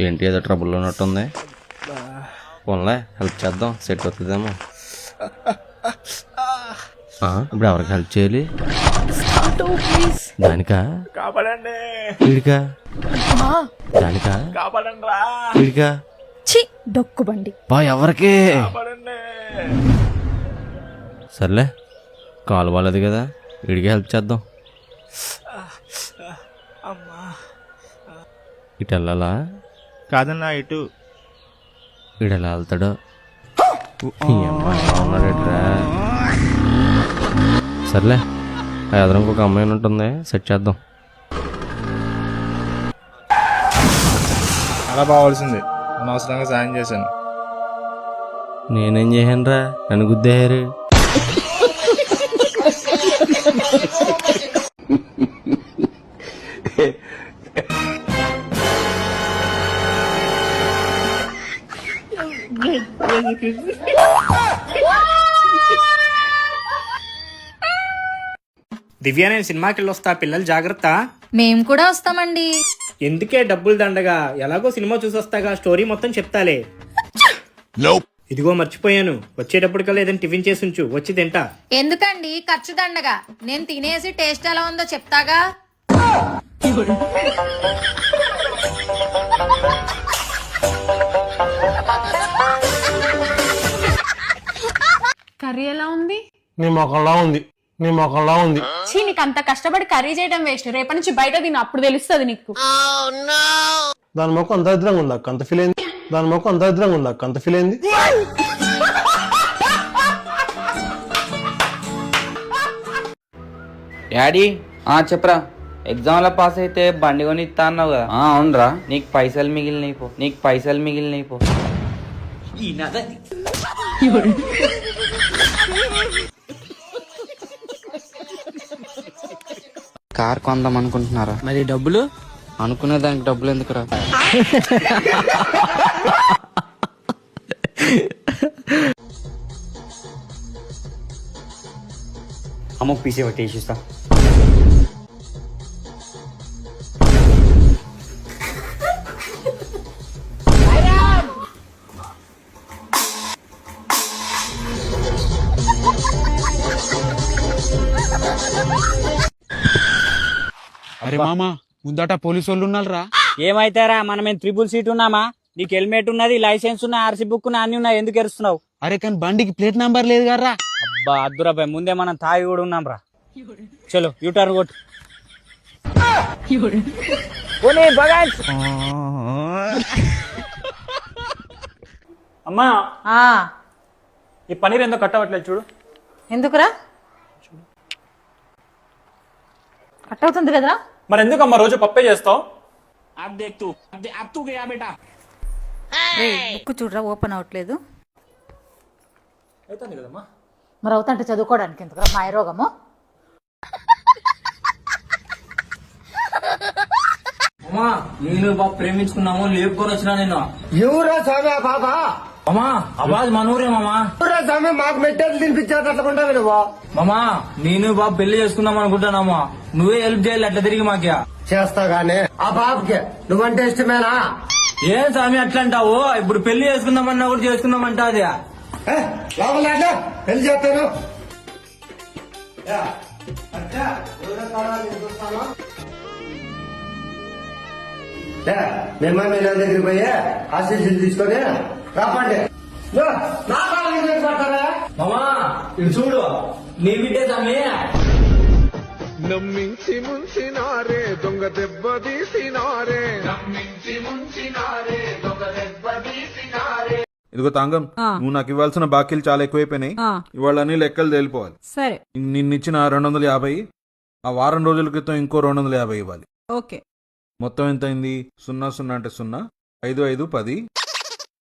ఏంటి ఏదో ట్రబుల్ ఉన్నట్టుంది. పోన్లే హెల్ప్ చేద్దాం, సెట్ అవుతుందేమో. ఇప్పుడు ఎవరికి హెల్ప్ చేయాలి? దానికా వీడికా? దానికా వీడికా? డొక్కుబండి ఎవరికి? సర్లే కాలు బాలేదు కదా, వీడికి హెల్ప్ చేద్దాం. ఇటు వెళ్ళాలా? కాదన్నా ఇటు. వీడు ఎలా వెళ్తాడు? ఉన్నాడట్రా. సర్లే ఆ ఎదురు ఇంకొక అమ్మాయి ఉంటుంది, సెట్ చేద్దాం. అలా బావాల్సింది, అనవసరంగా సాయం చేశాను. నేనేం చేశాను రా, నన్ను గుద్దేశారు. దివ్య, నేను సినిమాకి వెళ్ళొస్తా, పిల్లలు జాగ్రత్త. మేము కూడా వస్తామండి. ఎందుకే డబ్బులు దండగా, ఎలాగో సినిమా చూసొస్తాగా, స్టోరీ మొత్తం చెప్తాలే. ఇదిగో మర్చిపోయాను, వచ్చేటప్పటికల్లా ఏదైనా టిఫిన్ చేసి ఉంచు, వచ్చి తింటా. ఎందుకండి ఖర్చు దండగా, నేను తినేసి టేస్ట్ ఎలా ఉందో చెప్తాగా. కర్రీ ఎలా ఉంది? నీ మొక్కలా ఉంది, నీ మొక్కలా ఉంది. చీ, నీకు అంత కష్టపడి కర్రీ చేయడం వేస్ట్. రేపటి నుంచి బయట తిను, అప్పుడు తెలుస్తుంది నీకు. దాని మొక్క అంత దరిద్రంగా ఉంది అక్క, అంత ఫీల్ అయింది. దాని మొక్క అంత దరిద్రంగా ఉంది అక్క, అంత ఫీల్ అయింది. డాడీ చెప్పరా, ఎగ్జామ్ లో పాస్ అయితే బండి కొని ఇస్తా అన్నావు కదా. అవునరా, నీకు పైసలు మిగిలినయి పో, నీకు పైసలు మిగిలినయి పో. కార్ కొందాం అనుకుంటున్నారా? మరి డబ్బులు? అనుకునే దానికి డబ్బులు ఎందుకురా? అమ్మకు పీసే ఒకటి వేసిస్తా. అరే మామా, ముందట పోలీసు వాళ్ళు ఉన్నారా? ఏమైతారా, మనమేం 3 సీట్ ఉన్నామా? నీకు హెల్మెట్ ఉన్నది, లైసెన్స్ ఉన్నా, ఆర్సీ బుక్ ఉన్నా, అన్ని ఉన్నాయి, ఎందుకు ఎరుస్తున్నావు? అరే కానీ బండికి ప్లేట్ నంబర్ లేదు కదరా. అబ్బా అద్దురాబాయ్, ముందే మనం తాగి కూడా ఉన్నాం రా. చలో యూటర్న్ కొట్టు. అమ్మా, ఈ పనీర్ ఎందుకు కట్టవట్లేదు చూడు. ఎందుకురా? కట్ అవుతుంది కదరా. మరి ఎందుకమ్మా రోజు పప్పే చేస్తావు? బుక్ చూడరా, ఓపెన్ అవట్లేదు. అవుతుంది కదమ్మా. మరి అవుతుంటే చదువుకోవడానికి ఎందుకురా మాయ రోగము? అమ్మా, నేను బాబు ప్రేమించుకున్నాము, లేపుకొని వచ్చినా నేను. ఎవరా స్వామి ఆ బాబా? అమ్మా అబ్బాయి మనూరే మామా. ఎవరా స్వామి, మాకు మెట్టేది తినిపించారు అట్లా నువ్వు? మామా, నేను బాబు పెళ్లి చేసుకుందాం అనుకుంటానమ్మా, నువ్వే హెల్ప్ చేయాలి అట్లా తిరిగి మాకే. చేస్తా గానీ ఆ బాబుకి నువ్వంటే ఇష్టమేనా? ఏం స్వామి అట్లా అంటావు? ఇప్పుడు పెళ్లి చేసుకుందామన్నా కూడా చేసుకుందామంటా అది. లోపల పెళ్లి చేస్తాను. మేమేమో నా దగ్గరికి పోయి ఆశీస్సులు తీసుకొని రాపండి. మామా ఇటు చూడు, నీ బిడ్డే స్వామి. నమ్మించి ముంచినారే దొంగ దెబ్బ తీసినారే, నమ్మించి ముంచినారే దొంగ దెబ్బ తీసినారే. ఇదిగో తాంగం, నువ్వు నాకు ఇవ్వాల్సిన బాకీలు చాలా ఎక్కువైపోయినాయి. ఇవాళ అన్ని లెక్కలు తేలిపోవాలి. సరే, నిన్నిచ్చిన 250, ఆ వారం రోజుల క్రితం ఇంకో 250 ఇవ్వాలి. ఓకే. మొత్తం ఎంత అయింది? 0 0 అంటే 0, 5 5 10,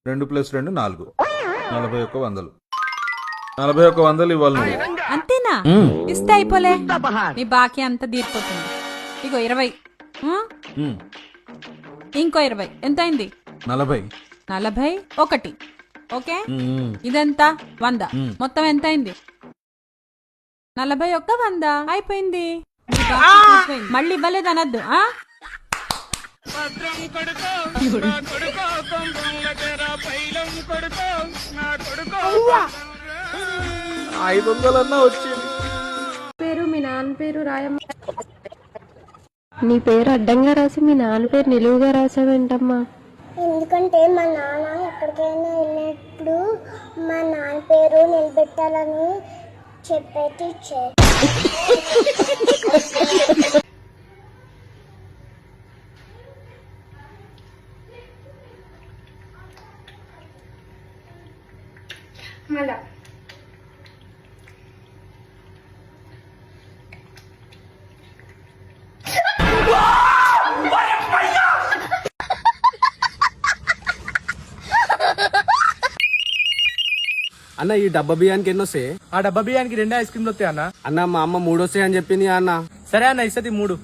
2 + 2 4, 4100. 4100 ఇవ్వాలి నువ్వు. అంతేనా? ఇస్తే అయిపోలే, నీ బాకీ అంతా తీరిపోతుంది. ఇగో 20, ఇంకో 20, ఎంత అయింది? 40. 41. ఓకే, ఇదంతా 100, మొత్తం ఎంత అయింది? 41 100 అయిపోయింది. మళ్ళీ ఇవ్వలేదు అనద్దు. పేరు మీ నాన్న పేరు రాయమ్మ. నీ పేరు అడ్డంగా రాసి మీ నాన్న పేరు నిలువుగా రాసావేంటమ్మా? ఎందుకంటే మా నాన్న ఎక్కడికైనా వెళ్ళినప్పుడు మా నాన్న పేరు నిలబెట్టాలని చెప్పే టీచర్. అన్న ఈ డబ్బా బియ్యానికి ఎన్ని వస్తాయి? ఆ డబ్బా బియ్యానికి 2 ఐస్ క్రీమ్లు వస్తాయి అన్న. అన్న మా అమ్మ 3 వస్తాయి అని చెప్పింది అన్న. సరే అన్న ఇస్తుంది 3.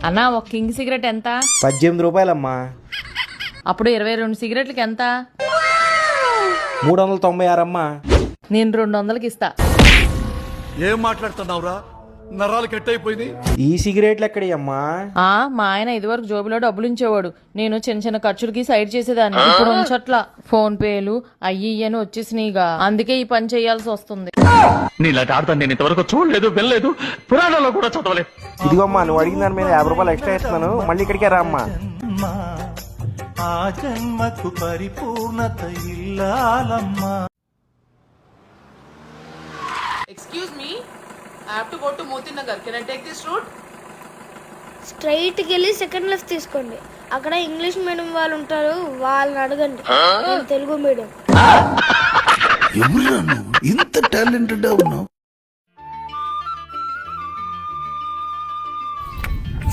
అన్నా ఒక కింగ్ సిగరెట్ ఎంత? 18 రూపాయలమ్మా. అప్పుడు 22 సిగరెట్లకి ఎంత? 396 అమ్మా. నేను 200కి ఇస్తా. ఏం మాట్లాడుతున్నావురా? నరాలు కట్ అయిపోయింది. ఈ సిగరెట్లు ఎక్కడి అమ్మా? మా ఆయన ఇదివరకు జోబులో డబ్బులు ఉంచేవాడు. నేను చిన్న చిన్న ఖర్చులకి సైడ్ చేసేదాన్ని. ఇప్పుడు ఉంచట్లా. ఫోన్ పేలు అయ్యి అని వచ్చేసినాయిగా. అందుకే ఈ పని చేయాల్సి వస్తుంది. నీలాంటి ఆడతాను నేను ఇంతవరకు చూడలేదు, వెళ్ళలేదు, పురాణాల్లో కూడా చదవలేదు. ఇదిగోమ్మా నువ్వు అడిగిన దాని మీద 50 రూపాయలు ఎక్స్ట్రా ఇస్తున్నాను. మళ్ళీ ఇక్కడికే రా అమ్మా. ఆ జన్మకు పరిపూర్ణత ఇల్లాలమ్మా. Excuse me, I have to go to Moti Nagar. Can I take this route? స్ట్రైట్కి వెళ్ళి సెకండ్ లెఫ్ట్ తీసుకోండి. అక్కడ ఇంగ్లీష్ మీడియం వాళ్ళు ఉంటారు, వాళ్ళని అడగండి. నేను తెలుగు మీడియం. ఎవరురా నువ్వు ఇంత టాలెంటెడ్ ఉన్నావు?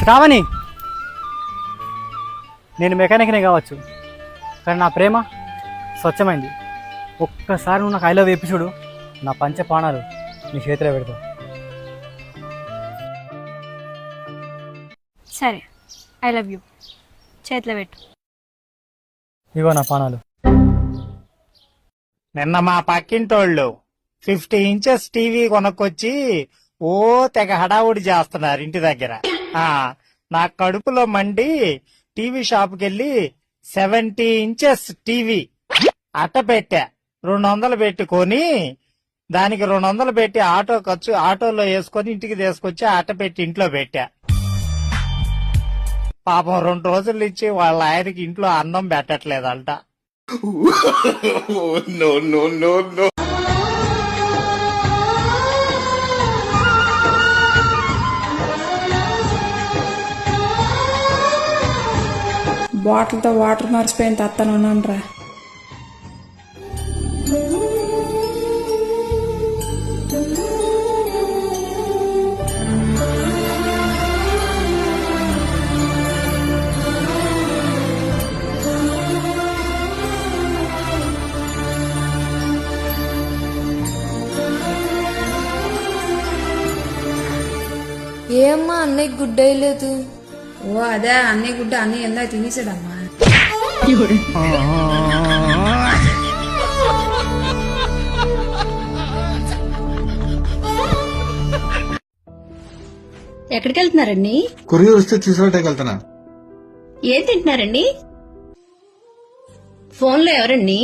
శ్రావణి, నేను మెకానిక్నే కావచ్చు, కానీ నా ప్రేమ స్వచ్ఛమైంది. ఒక్కసారి నువ్వు నాకు ఐ లవ్ చెప్పి చూడు, నా పంచ ప్రాణాలు నీ చేతిలో పెడతా. సరే, ఐ లవ్ యూ. చేతిలో పెట్టు. ఇగో నా ప్రాణాలు. నిన్న మా పక్కింటోళ్ళు 50 ఇంచెస్ టీవీ కొనుక్కొచ్చి ఓ తెగ హడావుడి చేస్తున్నారు ఇంటి దగ్గర. నా కడుపులో మండి టీవీ షాప్కి వెళ్ళి 70 ఇంచెస్ టీవీ అట్ట పెట్టా. 200 పెట్టుకొని దానికి 200 పెట్టి ఆటో ఖర్చు ఆటోలో వేసుకొని ఇంటికి తీసుకొచ్చి అట్ట పెట్టి ఇంట్లో పెట్టా. పాపం 2 రోజుల నుంచి వాళ్ళ ఆయనకి ఇంట్లో అన్నం పెట్టట్లేదంట. బాటిల్తో వాటర్ మర్చిపోయిన తత్తనున్నాను. ఏమ్మా అన్నయ్య గుడ్ అయ్యలేదు? ఓ అదే అన్నయ్య గుడ్డ అన్నయ్య ఎందా తినేసాడమ్మా. ఎక్కడికి వెళ్తున్నారండి? కొరియర్ వస్తే తీసుకురావడానికి వెళ్తున్నా. ఏం తింటున్నారండి? ఫోన్లో ఎవరండి?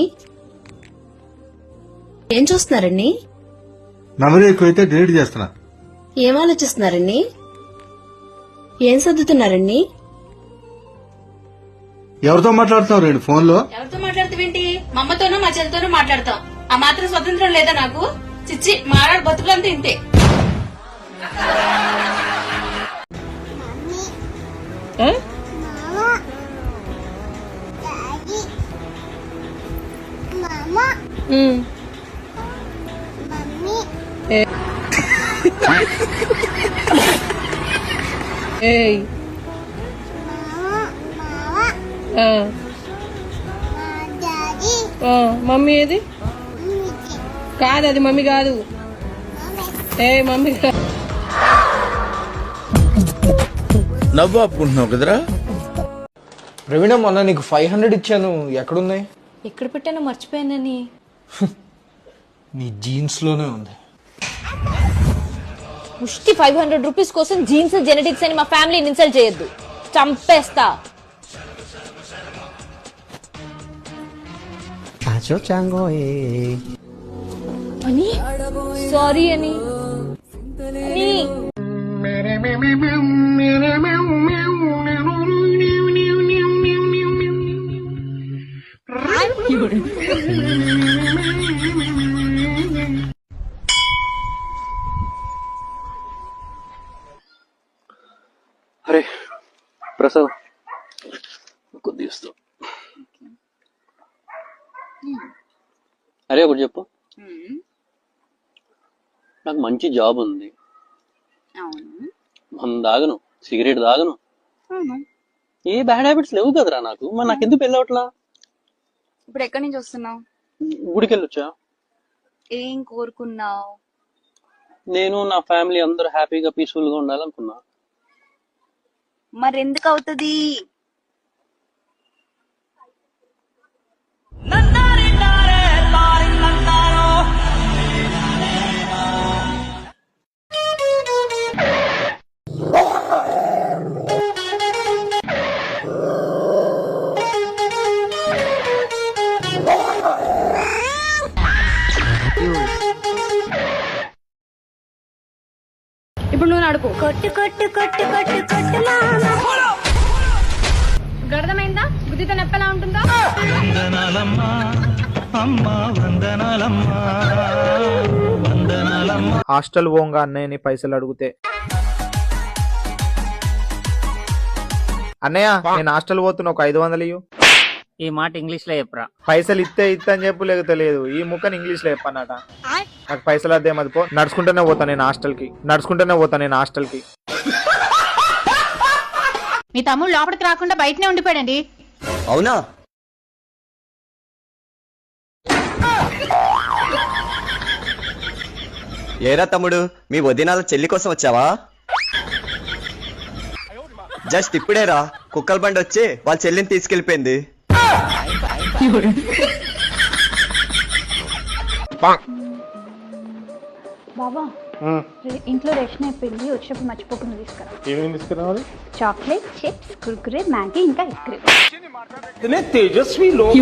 ఏం చూస్తున్నారండి? మెమరీ ఎక్కువైతే డిలీట్ చేస్తున్నా. ఏం ఆలోచిస్తున్నారండి? ఏం చదువుతున్నారండి? ఎవరితో మాట్లాడుతున్నావు రెండు ఫోన్ లో? ఎవరితో మాట్లాడుతావేంటి? మా అమ్మతోనో మా చెల్లితోనో మాట్లాడతాం. ఆ మాత్రం స్వతంత్రం లేదా నాకు? చిచ్చి మారాడు బతుకులంతా ఇంతే. మమ్మీ ఏది? కాదు, అది మమ్మీ కాదు. మమ్మీ నవ్వు ఆపుకుంటున్నావు కదరా? ప్రవీణ మొన్న నీకు 500 ఇచ్చాను, ఎక్కడున్నాయి? ఎక్కడ పెట్టానో మర్చిపోయానని. నీ జీన్స్ లోనే ఉంది. ముష్టి 500 రూపీస్ కోసం జీన్స్ జెనెటిక్స్ అని మా ఫ్యామిలీని ఇన్సల్ట్ చేయొద్దు, చంపేస్తా. అని సారీ అని అరే ప్రసాద్ కొద్దిగా ఇస్తావు. అరే ఒకటి చెప్పు, నాకు మంచి జాబ్ ఉంది, మనం తాగను, సిగరెట్ తాగను, ఏ బ్యాడ్ హ్యాబిట్స్ లేవు కదరా నాకు. మరి నాకు ఎందుకు పెళ్ళి అవట్లా? ఇప్పుడు ఎక్కడి నుంచి వస్తున్నావు? గుడికి వెళ్ళొచ్చా? ఏం కోరుకున్నావు? నేను నా ఫ్యామిలీ అందరూ హ్యాపీగా పీస్ఫుల్ గా ఉండాలనుకున్నా. మరి ఎందుకు అవుతుంది? ఇప్పుడు నువ్వు నడుపు. కొట్టు కొట్టు కొట్టు కొట్టు కొట్టు అర్థమైందా? బుద్ధితో నెప్పలా ఉంటుందా? హాస్టల్ పోంగా అన్నయ్యని పైసలు అడిగితే, అన్నయ్య నేను హాస్టల్ పోతున్నా, ఒక 500 ఇయ్యు. ఈ మాట ఇంగ్లీష్ లో చెప్పరా. పైసలు ఇస్తే అని చెప్పు, లేకపోతే లేదు. ఈ ముక్కని ఇంగ్లీష్ లో చెప్పన్నట. నాకు పైసలు అద్దే మది పో. నడుచుకుంటూనే పోతా నేను హాస్టల్కి. మీ తమ్ముడు లోపలికి రాకుండా బయటనే ఉండిపోయాడండి. అవునా? ఏరా తమ్ముడు, మీ వదినాల చెల్లి కోసం వచ్చావా? జస్ట్ ఇప్పుడేరా కుక్కల బండి వచ్చి వాళ్ళ చెల్లిని తీసుకెళ్లిపోయింది. బాబా ఇంట్లో రేషన్ అయిపోయింది, వచ్చినప్పుడు మర్చిపోకుండా తీసుకురా. ఏమేమి తీసుకురావాలి? చాక్లెట్, చిప్స్, కుర్కురే, మ్యాగీ, ఇంకా ఐస్ క్రీమ్. తేజస్వి లోక్